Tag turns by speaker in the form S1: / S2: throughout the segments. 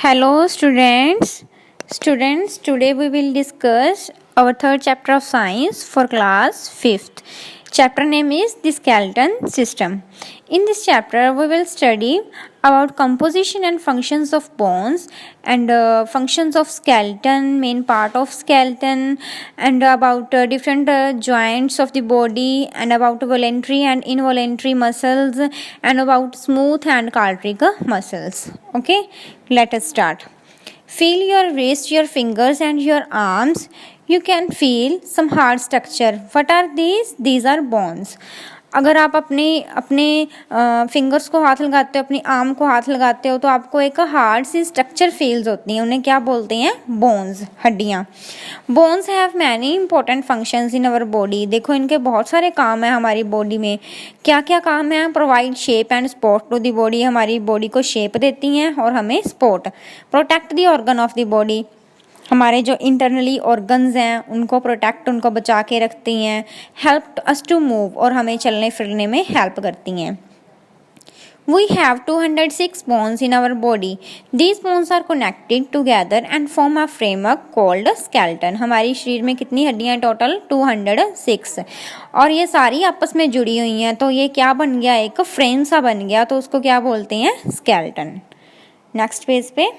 S1: Hello students. Today we will discuss our third chapter of science for class 5th. Chapter name is the skeleton system. In this chapter we will study about composition and functions of bones and functions of skeleton, main part of skeleton, and about different joints of the body, and about voluntary and involuntary muscles, and about smooth and cardiac muscles. Okay, let us start. Feel your wrist, your fingers and your arms. You can feel some hard structure. What are these? These are bones. अगर आप अपने fingers को हाथ लगाते हो, अपनी arm को हाथ लगाते हो, तो आपको एक हार्ड सी स्ट्रक्चर फील्स होती हैं. उन्हें क्या बोलते हैं? बोन्स, हड्डियाँ. Bones have many important functions in our body. देखो इनके बहुत सारे काम हैं हमारी बॉडी में. क्या क्या काम है? Provide shape and support to the body. हमारी बॉडी को शेप देती हैं और हमें support. Protect the organ of the body. हमारे जो इंटरनली ऑर्गन्स हैं उनको प्रोटेक्ट, उनको बचा के रखती हैं. हेल्प अस टू मूव, और हमें चलने फिरने में हेल्प करती हैं. We have 206 bones in our body. These bones are connected together and form a framework called skeleton. हमारी शरीर में कितनी हड्डियाँ हैं टोटल? 206. और ये सारी आपस में जुड़ी हुई हैं, तो ये क्या बन गया? एक फ्रेम सा बन गया, तो उसको क्या बोलते हैं? स्केलेटन. नेक्स्ट पेज पे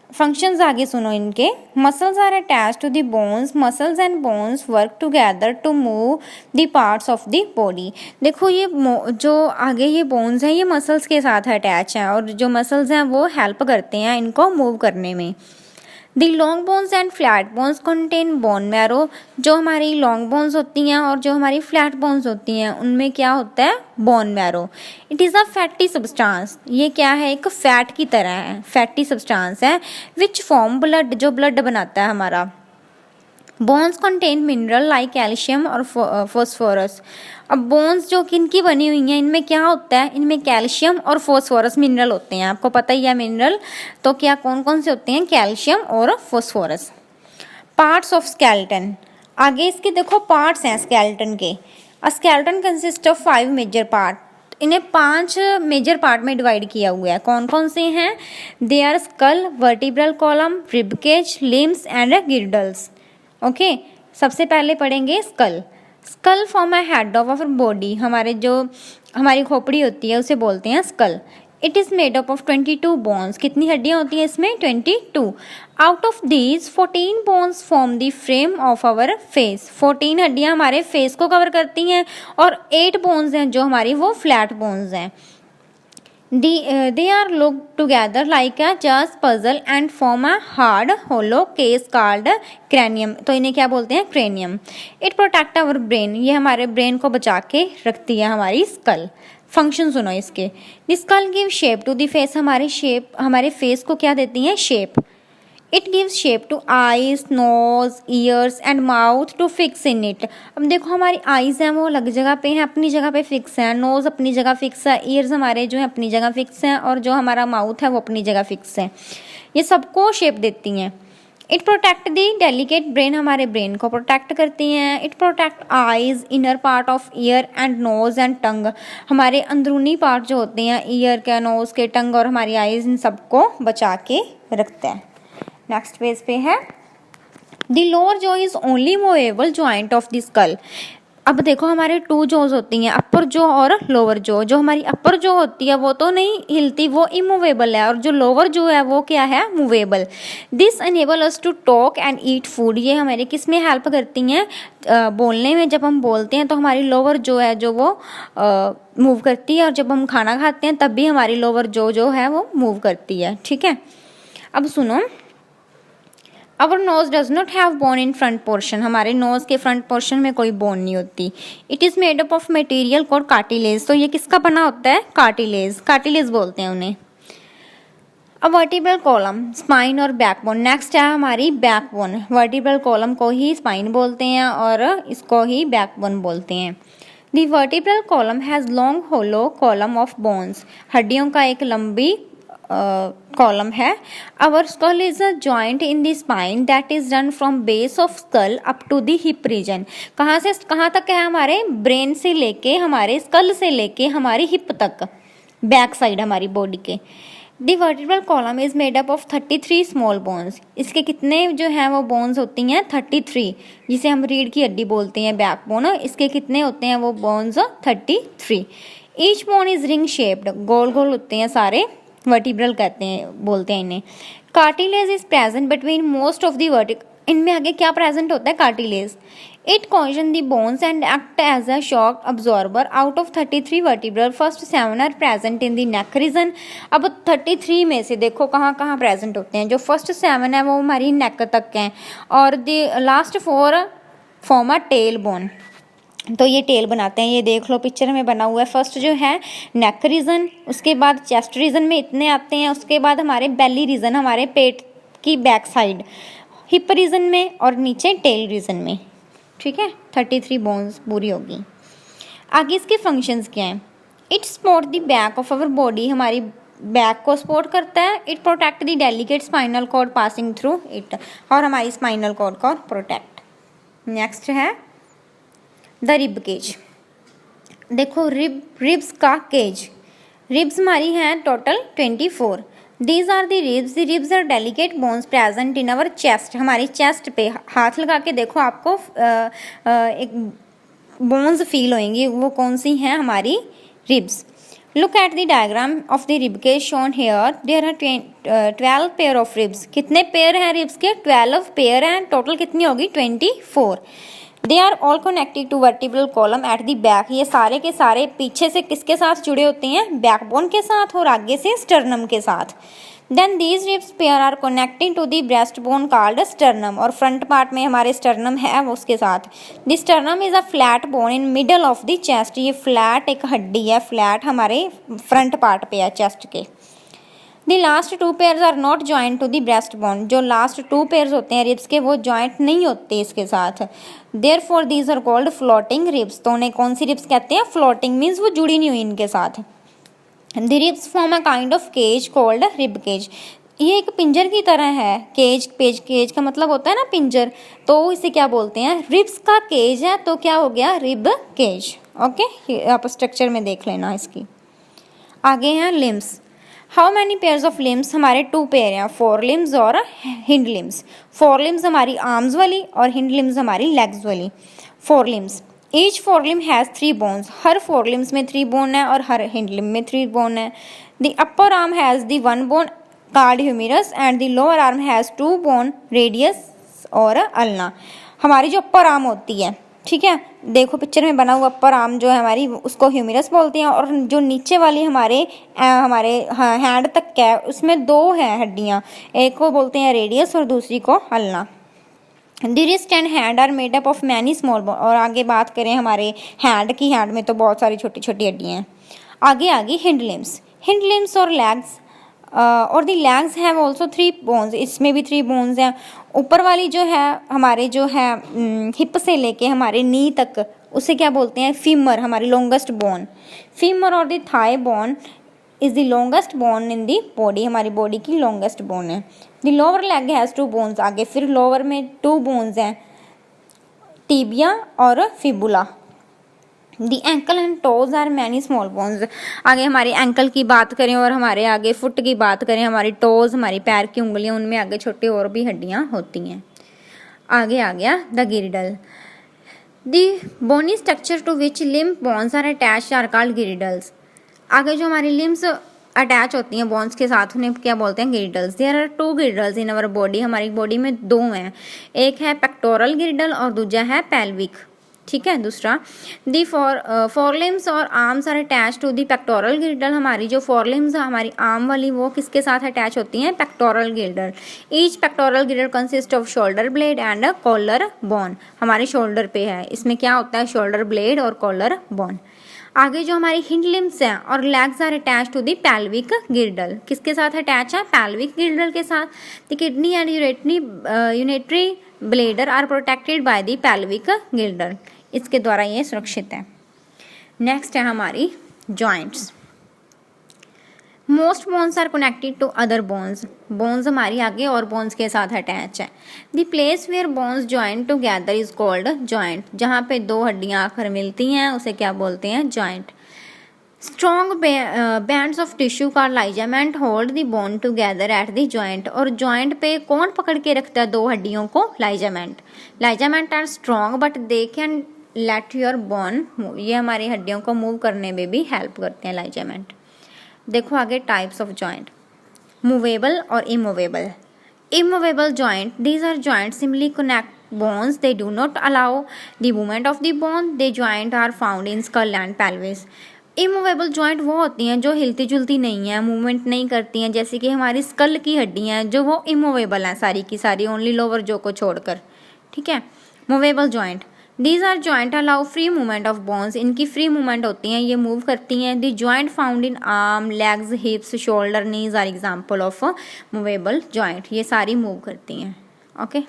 S1: फंक्शंस आगे सुनो इनके. Muscles are attach to the bones. Muscles and bones work together to move the parts of the body. देखो ये जो आगे ये बोन्स हैं ये मसल्स के साथ अटैच हैं, और जो मसल्स हैं वो हेल्प करते हैं इनको मूव करने में. The long bones and flat bones contain bone marrow. जो हमारी लॉन्ग बोन्स होती हैं और जो हमारी फ्लैट बोन्स होती हैं उनमें क्या होता है? Bone marrow. It is a fatty substance. ये क्या है? एक फैट की तरह है, फैटी सब्सटेंस है. विच फॉर्म ब्लड, जो ब्लड बनाता है हमारा. Bones contain mineral like calcium और फॉस्फोरस. अब बोन्स जो किनकी बनी हुई हैं इनमें क्या होता है? इनमें कैल्शियम और फॉस्फोरस मिनरल होते हैं. आपको पता ही है मिनरल तो क्या कौन कौन से होते हैं? कैल्शियम और फॉस्फोरस. Parts of skeleton. आगे इसके देखो पार्ट्स हैं स्केलेटन के. A skeleton consist of 5 major part. इन्हें 5 मेजर पार्ट में डिवाइड किया हुआ है. कौन कौन से हैं? They are skull, vertebral column, rib cage, limbs and girdles. Okay, सबसे पहले पढ़ेंगे skull. Skull form a head of our body. हमारी खोपड़ी होती है उसे बोलते हैं skull. It is made up of 22 bones. कितनी हड्डियाँ होती हैं इसमें? 22. Out of these 14 bones form the frame of our face. 14 हड्डियाँ हमारे फेस को कवर करती हैं, और 8 बोन्स हैं जो हमारी वो फ्लैट बोन्स हैं. They are looked together like a jazz puzzle and form a hard hollow case called cranium. तो इन्हें क्या बोलते हैं? cranium. It protect our brain. ये हमारे ब्रेन को बचा के रखती है हमारी स्कल. फंक्शन सुनो इसके. The skull gives shape to the face. हमारे फेस को क्या देती है? Shape. It gives shape to eyes, nose, ears and mouth to fix in it. अब देखो हमारी आईज हैं वो अलग जगह पे हैं, अपनी जगह पे फिक्स हैं. नोज अपनी जगह फिक्स है. ईयर्स हमारे जो है अपनी जगह फिक्स हैं, और जो हमारा माउथ है वो अपनी जगह फिक्स है. ये सबको शेप देती हैं. It protect the delicate brain. हमारे ब्रेन को प्रोटेक्ट करती हैं. It protect eyes, inner part of ear and nose and tongue. हमारे अंदरूनी पार्ट जो होते हैं ईयर के, नोज के, टंग और हमारी आईज, इन सबको बचा के रखता है. नेक्स्ट पेज पे है the lower jaw is only movable joint of the skull. अब देखो हमारे 2 जॉज होती हैं, अपर जॉ और लोअर जॉ. जो हमारी अपर जॉ होती है वो तो नहीं हिलती, वो इमूवेबल है, और जो लोअर जॉ है वो क्या है? Movable. This enable us to talk and eat food. ये हमारे किस में हेल्प करती हैं? बोलने में. जब हम बोलते हैं तो हमारी लोअर जॉ है जो वो मूव करती है, और जब हम खाना खाते हैं तब भी हमारी लोअर जॉ जो है वो मूव करती है. ठीक है, अब सुनो. Our nose does not have bone in front portion. हमारे नोज के फ्रंट पोर्शन में कोई बोन नहीं होती. It is made up of material called cartilage. तो ये किसका बना होता है? कार्टिलेज. कार्टिलेज बोलते हैं उन्हें. अब वर्टिब्रल कॉलम, स्पाइन और बैकबोन. नेक्स्ट है हमारी बैकबोन. वर्टिब्रल कॉलम को ही स्पाइन बोलते हैं और इसको ही बैकबोन बोलते हैं. The vertebral column has long hollow column of bones. हड्डियों का एक लंबी कॉलम है. Our skull is a joint in the spine that is run from base of skull up to the hip region. कहाँ से कहाँ तक है? हमारे ब्रेन से लेके, हमारे स्कल से लेके हमारी हिप तक, बैक साइड हमारी बॉडी के. The vertebral column is made up of 33 small bones. इसके कितने जो हैं वो बोन्स होती हैं 33, जिसे हम रीढ़ की हड्डी बोलते हैं बैकबोन। इसके कितने होते हैं वो bones 33। Each bone is ring shaped, गोल गोल होते हैं सारे, वर्टिब्रल कहते हैं बोलते हैं इन्हें। Cartilage is present between most of the vertebrae, इनमें आगे क्या प्रेजेंट होता है cartilage. It cushion the bones and act as a shock absorber. Out of 33 vertebral first 7 are present in the neck region. अब 33 में से देखो कहाँ कहाँ प्रेजेंट होते हैं। जो फर्स्ट 7 है वो हमारी नेक तक हैं और the last 4 form a tail bone. तो ये टेल बनाते हैं, ये देख लो पिक्चर में बना हुआ है। फर्स्ट जो है नेक रीजन, उसके बाद चेस्ट रीजन में इतने आते हैं, उसके बाद हमारे बेली रीजन, हमारे पेट की बैक साइड, हिप रीजन में और नीचे टेल रीजन में। ठीक है, 33 बोन्स पूरी होगी। आगे इसके फंक्शंस क्या हैं। It support the back of our body, हमारी बैक को सपोर्ट करता है। It protect the delicate spinal cord passing through it, और हमारी स्पाइनल कॉर्ड को प्रोटेक्ट। नेक्स्ट है द रिब केज। देखो रिब्स का केज, रिब्स हमारी हैं total 24। These are the ribs are delicate bones present in our chest. हमारी chest पे हाथ लगा के देखो, आपको एक बोन्स फील होंगी, वो कौन सी हैं हमारी ribs. Look at the diagram of the rib cage shown here. There are 12 pair of ribs. कितने पेयर हैं रिब्स के 12 पेयर हैं, टोटल कितनी होगी 24। They are all connected to vertebral column at the back. ये सारे के सारे पीछे से किसके साथ जुड़े होते हैं, बैकबोन के साथ, और आगे से स्टर्नम के साथ। Then these ribs pair are connecting to the breast bone called sternum, और फ्रंट पार्ट में हमारे स्टर्नम है वो उसके साथ। The sternum is a flat bone in middle of the chest. ये फ्लैट एक हड्डी है, फ्लैट हमारे फ्रंट पार्ट पे है चेस्ट के। The last 2 pairs are not joint to the breast bone. जो लास्ट 2 पेयर्स होते हैं रिब्स के वो ज्वाइंट नहीं होते इसके साथ। Therefore these are called floating ribs. तो उन्हें कौन सी रिब्स कहते हैं, फ्लोटिंग मीन्स वो जुड़ी नहीं हुई इनके साथ। The ribs form a kind of cage called rib cage. ये एक पिंजर की तरह है। केज का मतलब होता है ना पिंजर, तो इसे क्या बोलते हैं, रिब्स का केज है, तो क्या हो गया रिब केज। ओके, आप स्ट्रक्चर में देख लेना इसकी। आगे हैं limbs. How many pairs of limbs, हमारे 2 पेयर हैं, फोर लिम्स और हिंड लिम्स। फोर लिम्स हमारी आर्म्स वाली और हिंड लिम्स हमारी लेग्स वाली। Fore limbs, each fore limb has 3 bones. हर फोर लिम्स में 3 बोन है और हर हिंड लिम में 3 बोन है। The upper arm has the 1 bone called humerus and the lower arm has 2 bone radius और अल्ना। हमारी जो अपर आर्म होती है, ठीक है, देखो पिक्चर में बना हुआ अपर आर्म जो है हमारी, उसको ह्यूमरस बोलते हैं, और जो नीचे वाली हमारे हैंड तक है उसमें 2 हैं हड्डियाँ, एक को बोलते हैं रेडियस और दूसरी को ulna. The wrist and hand are made up of many small bone. और आगे बात करें हमारे हैंड की, हैंड में तो बहुत सारी छोटी छोटी हड्डियाँ हैं। आगे हिंड लिम्स और लेग्स, और दी लेग्स हैव ऑल्सो 3 बोन्स। इसमें भी 3 बोन्स हैं। ऊपर वाली जो है हमारे जो है हिप से लेके हमारे नी तक, उसे क्या बोलते हैं, फीमर, हमारी लॉन्गेस्ट बोन। फीमर और the thigh bone is the longest bone in the body, हमारी बॉडी की लॉन्गेस्ट बोन है। The lower leg has 2 bones. आगे फिर लोअर में 2 बोन्स हैं, टीबिया और fibula. The ankle and toes are many small bones. आगे हमारे एंकल की बात करें और हमारे आगे फुट की बात करें, हमारी टोज, हमारी पैर की उंगलियां, उनमें आगे छोटे और भी हड्डियां होती हैं। आगे आ गया the girdle. The bony structure to which limb bones are attached are called girdles. आगे जो हमारी लिम्स अटैच होती हैं बोन्स के साथ, उन्हें क्या बोलते हैं, girdles. There are 2 girdles in our body. हमारी बॉडी में 2 हैं, एक है पेक्टोरल गिरिडल और दूसरा है पेल्विक। ठीक है, दूसरा दी फोरलिम्स और arms are attach to the pectoral girdle. हमारी जो फोरलिम्स हमारी आर्म वाली वो किसके साथ अटैच होती हैं, pectoral girdle. Each pectoral girdle consist of shoulder blade and collar bone. हमारे शोल्डर पे है, इसमें क्या होता है, शोल्डर ब्लेड और कॉलर बोन। आगे जो हमारी हिंड लिम्स हैं और legs are attach to the pelvic girdle. किसके साथ अटैच है, पेल्विक गिरिडल के साथ। The kidney and urinary bladder are protected by the pelvic girdle. इसके द्वारा ये सुरक्षित है। नेक्स्ट है हमारी joints. Most bones are connected to other bones. Bones हमारी आगे और बोन्स के साथ अटैच है। The place where bones join together is called joint. जहाँ पे 2 हड्डियाँ आकर मिलती हैं उसे क्या बोलते हैं, joint. Strong bands of tissue का ligament hold the bone together at the joint, और जॉइंट पे कौन पकड़ के रखता है दो हड्डियों को? Ligament. Ligament are strong but they can let your bone move, ये हमारी हड्डियों को मूव करने में भी हेल्प करते हैं लाइजामेंट। देखो आगे टाइप्स ऑफ जॉइंट, मूवेबल और immovable. Immovable joint, these are joints simply connect bones, they do not allow the movement of the bone, they joint are found in skull and pelvis। Immovable joint वो होती हैं जो हिलती जुलती नहीं है, movement नहीं करती हैं, जैसे कि हमारी स्कल की हड्डियाँ हैं जो वो इमूवेबल हैं सारी की सारी, ओनली लोअर जो को छोड़कर, ठीक है। Movable joint, these are joint allow free movement of bones, इनकी फ्री मूवमेंट होती हैं, ये मूव करती हैं। The joint found in arm, legs, hips, shoulder, knees are example of movable joint, ये सारी मूव करती हैं। ओके